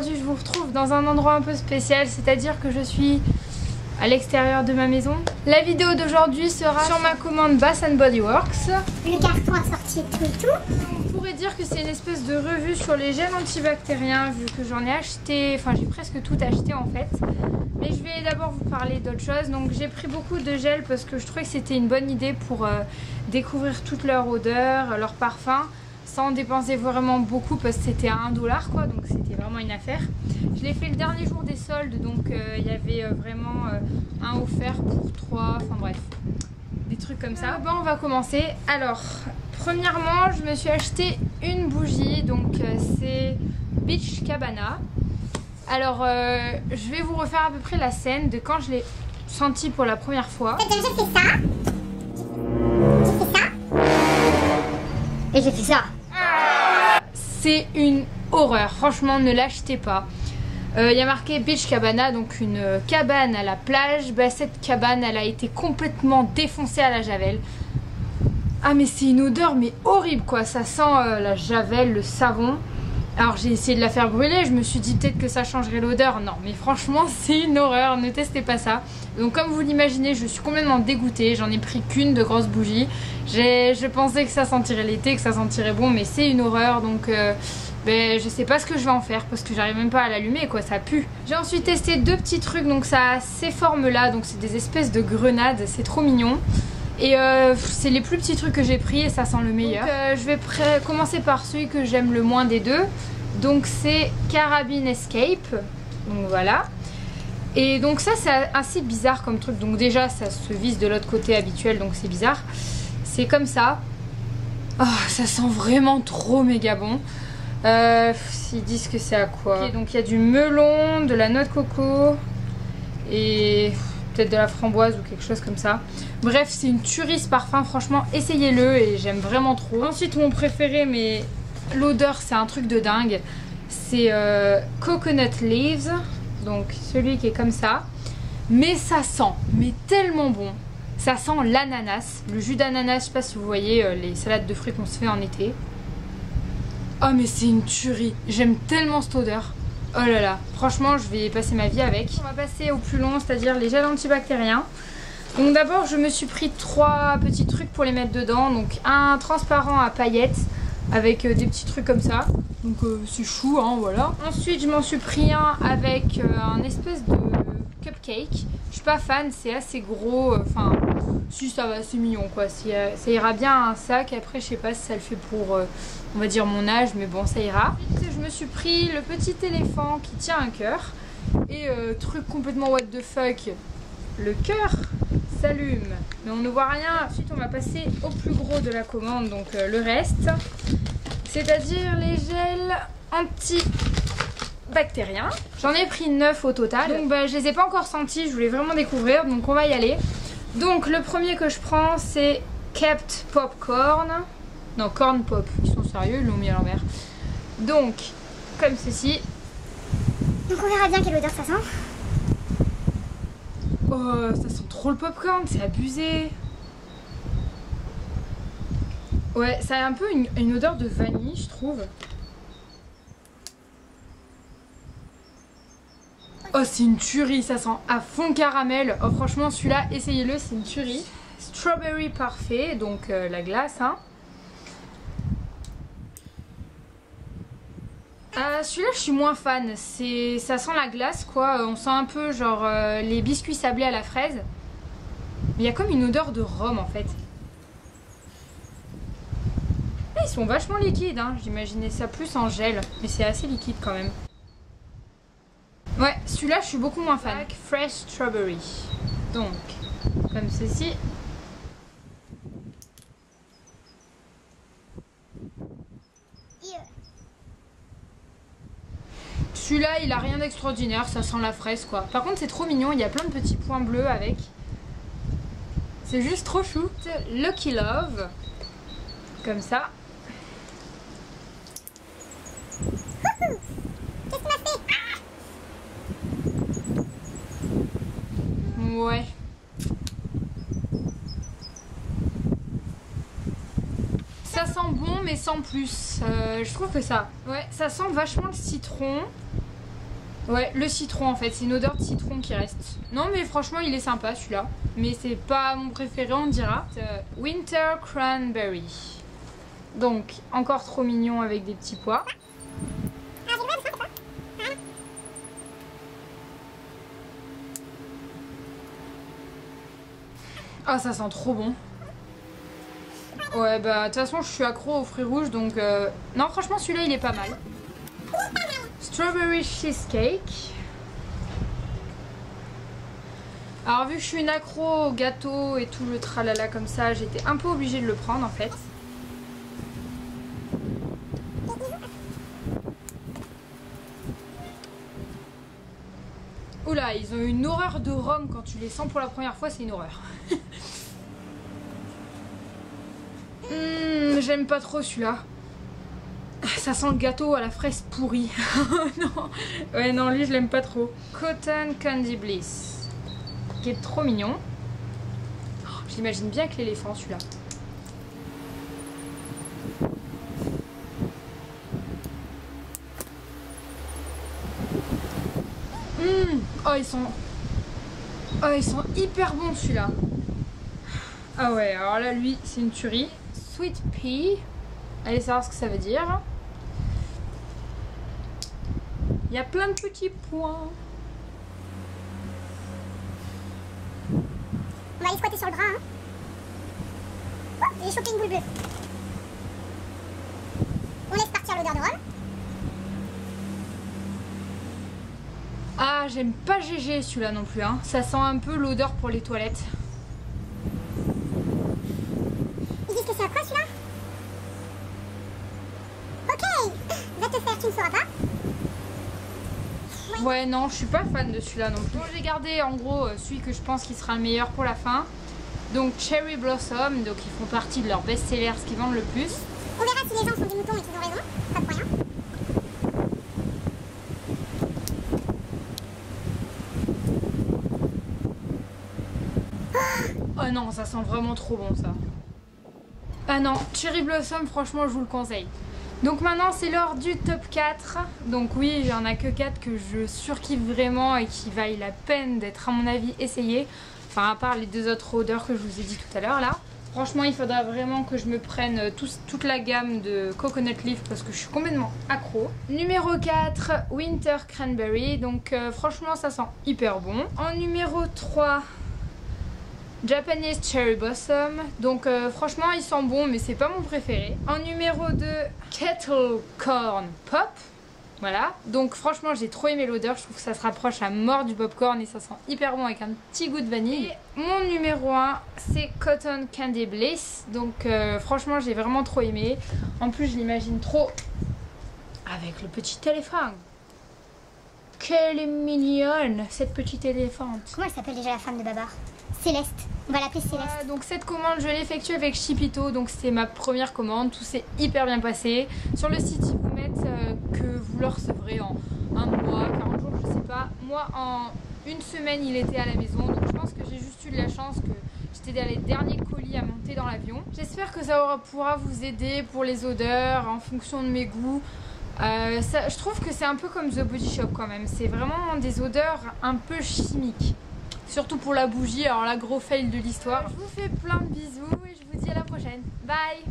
aujourd'hui je vous retrouve dans un endroit un peu spécial, c'est-à-dire que je suis à l'extérieur de ma maison. La vidéo d'aujourd'hui sera sur ma commande Bath & Body Works. Le carton a sorti tout et tout. On pourrait dire que c'est une espèce de revue sur les gels antibactériens vu que j'en ai acheté, enfin j'ai presque tout acheté en fait. Mais je vais d'abord vous parler d'autre chose. Donc j'ai pris beaucoup de gel parce que je trouvais que c'était une bonne idée pour découvrir toute leur odeur, leur parfum, sans dépenser vraiment beaucoup parce que c'était à 1 $ quoi, donc c'était vraiment une affaire. Je l'ai fait le dernier jour des soldes, donc il y avait vraiment un offert pour 3, enfin bref, des trucs comme ça. Bon, on va commencer. Alors, premièrement, je me suis acheté une bougie, donc c'est Beach Cabana. Alors, je vais vous refaire à peu près la scène de quand je l'ai senti pour la première fois. J'ai fait ça. J'ai fait ça. Et j'ai fait ça. C'est une horreur, franchement ne l'achetez pas. Il y a marqué Beach Cabana, donc une cabane à la plage. Bah, cette cabane elle a été complètement défoncée à la javel. Ah mais c'est une odeur mais horrible quoi, ça sent la javel, le savon. Alors j'ai essayé de la faire brûler, je me suis dit peut-être que ça changerait l'odeur. Non mais franchement c'est une horreur, ne testez pas ça. Donc comme vous l'imaginez, je suis complètement dégoûtée, j'en ai pris qu'une de grosse bougie. Je pensais que ça sentirait l'été, que ça sentirait bon, mais c'est une horreur donc je sais pas ce que je vais en faire parce que j'arrive même pas à l'allumer quoi, ça pue. J'ai ensuite testé deux petits trucs, donc ça a ces formes là, donc c'est des espèces de grenades, c'est trop mignon. Et c'est les plus petits trucs que j'ai pris et ça sent le meilleur. Donc, je vais commencer par celui que j'aime le moins des deux. Donc c'est Carabine Escape. Donc voilà. Et donc ça c'est assez bizarre comme truc. Donc déjà ça se visse de l'autre côté habituel, donc c'est bizarre. C'est comme ça. Oh, ça sent vraiment trop méga bon. Ils disent que c'est à quoi? Okay, donc il y a du melon, de la noix de coco et peut-être de la framboise ou quelque chose comme ça. Bref, c'est une tuerie ce parfum, franchement essayez-le et j'aime vraiment trop. Ensuite mon préféré, mais l'odeur c'est un truc de dingue, c'est Coconut Leaves, donc celui qui est comme ça. Mais ça sent, mais tellement bon. Ça sent l'ananas, le jus d'ananas, je sais pas si vous voyez les salades de fruits qu'on se fait en été. Oh mais c'est une tuerie, j'aime tellement cette odeur. Oh là là, franchement je vais passer ma vie avec. On va passer au plus long, c'est-à-dire les gels antibactériens. Donc d'abord je me suis pris 3 petits trucs pour les mettre dedans. Donc un transparent à paillettes avec des petits trucs comme ça. Donc c'est chou hein, voilà. Ensuite je m'en suis pris un avec un espèce de cupcake. Je suis pas fan, c'est assez gros, enfin si ça va, c'est mignon quoi. Ça ira bien à un sac. Après je sais pas si ça le fait pour on va dire mon âge, mais bon ça ira. Ensuite je me suis pris le petit éléphant qui tient un cœur. Et truc complètement what the fuck, le cœur s'allume mais on ne voit rien. Ensuite on va passer au plus gros de la commande, donc le reste, c'est-à-dire les gels antibactériens. J'en ai pris 9 au total, donc je les ai pas encore sentis, je voulais vraiment découvrir, donc on va y aller. Donc le premier que je prends c'est Kept Popcorn. Non, Corn Pop, ils sont sérieux, ils l'ont mis à l'envers. Donc, comme ceci. Donc on verra bien quelle odeur ça sent. Oh, ça sent trop le popcorn, c'est abusé. Ouais, ça a un peu une odeur de vanille, je trouve. Oh, c'est une tuerie, ça sent à fond caramel. Oh, franchement, celui-là, essayez-le, c'est une tuerie. Strawberry Parfait, donc la glace, hein. Celui-là je suis moins fan, ça sent la glace quoi, on sent un peu genre les biscuits sablés à la fraise. Mais il y a comme une odeur de rhum en fait. Ils sont vachement liquides, hein. J'imaginais ça plus en gel, mais c'est assez liquide quand même. Ouais, celui-là je suis beaucoup moins fan. Fresh Strawberry. Donc, comme ceci. Celui-là il a rien d'extraordinaire, ça sent la fraise quoi. Par contre c'est trop mignon, il y a plein de petits points bleus avec. C'est juste trop chou. Lucky Love. Comme ça. Ouais. Ça sent bon mais sans plus. Je trouve que ça. Ouais, ça sent vachement le citron. Ouais, le citron en fait, c'est une odeur de citron qui reste. Non mais franchement il est sympa celui-là. Mais c'est pas mon préféré, on dira. Winter Cranberry. Donc encore trop mignon avec des petits pois. Ah ça sent trop bon. Ouais bah de toute façon je suis accro aux fruits rouges donc non franchement celui-là il est pas mal. Strawberry cheesecake. Alors vu que je suis une accro au gâteau et tout le tralala comme ça, j'étais un peu obligée de le prendre en fait. Oula, ils ont une horreur de rhum quand tu les sens pour la première fois, c'est une horreur. J'aime pas trop celui-là. Ça sent le gâteau à la fraise pourrie. Non. Ouais non, lui je l'aime pas trop. Cotton Candy Bliss. Qui est trop mignon. Oh, j'imagine bien avec l'éléphant celui-là. Oh ils sont hyper bons celui-là. Ah ouais, alors là lui c'est une tuerie. Sweet pea. Allez savoir ce que ça veut dire. Il y a plein de petits points. On va aller squatter sur le bras. Hein. Oh, j'ai chopé une boule bleue. On laisse partir l'odeur de rhum. Ah, j'aime pas GG celui-là non plus. Hein. Ça sent un peu l'odeur pour les toilettes. Ils disent que c'est à quoi celui-là? Ok, va te faire, tu ne sauras pas. Ouais, non, je suis pas fan de celui-là non plus. Bon, j'ai gardé en gros celui que je pense qui sera le meilleur pour la fin. Donc Cherry Blossom, donc ils font partie de leurs best-sellers, ce qu'ils vendent le plus. On verra si les gens sont des moutons et qu'ils ont raison. Pas de moyen. Oh non, ça sent vraiment trop bon ça. Ah non, Cherry Blossom, franchement, je vous le conseille. Donc maintenant, c'est l'heure du top 4. Donc oui, il n'y en a que 4 que je surkiffe vraiment et qui vaillent la peine d'être, à mon avis, essayées. Enfin, à part les 2 autres odeurs que je vous ai dit tout à l'heure là. Franchement, il faudra vraiment que je me prenne toute la gamme de Coconut Leaf parce que je suis complètement accro. Numéro 4, Winter Cranberry. Donc franchement, ça sent hyper bon. En numéro 3... Japanese Cherry Blossom. Donc franchement il sent bon mais c'est pas mon préféré. En numéro 2 Kettle Corn Pop. Voilà. Donc franchement j'ai trop aimé l'odeur. Je trouve que ça se rapproche à mort du popcorn et ça sent hyper bon avec un petit goût de vanille. Et mon numéro 1 c'est Cotton Candy Bliss. Donc franchement j'ai vraiment trop aimé. En plus je l'imagine trop avec le petit éléphant. Quelle est mignonne cette petite éléphante. Comment elle s'appelle déjà la femme de Babar? Céleste. On va l'appeler Céleste. Voilà, donc cette commande je l'ai effectuée avec Chipito. Donc c'était ma première commande. Tout s'est hyper bien passé. Sur le site ils vous mettent que vous le recevrez en 1 mois, 40 jours, je sais pas. Moi en 1 semaine il était à la maison. Donc je pense que j'ai juste eu de la chance que j'étais dans les derniers colis à monter dans l'avion. J'espère que ça pourra vous aider pour les odeurs en fonction de mes goûts. Je trouve que c'est un peu comme The Body Shop quand même. C'est vraiment des odeurs un peu chimiques. Surtout pour la bougie, alors la gros fail de l'histoire. Je vous fais plein de bisous et je vous dis à la prochaine. Bye!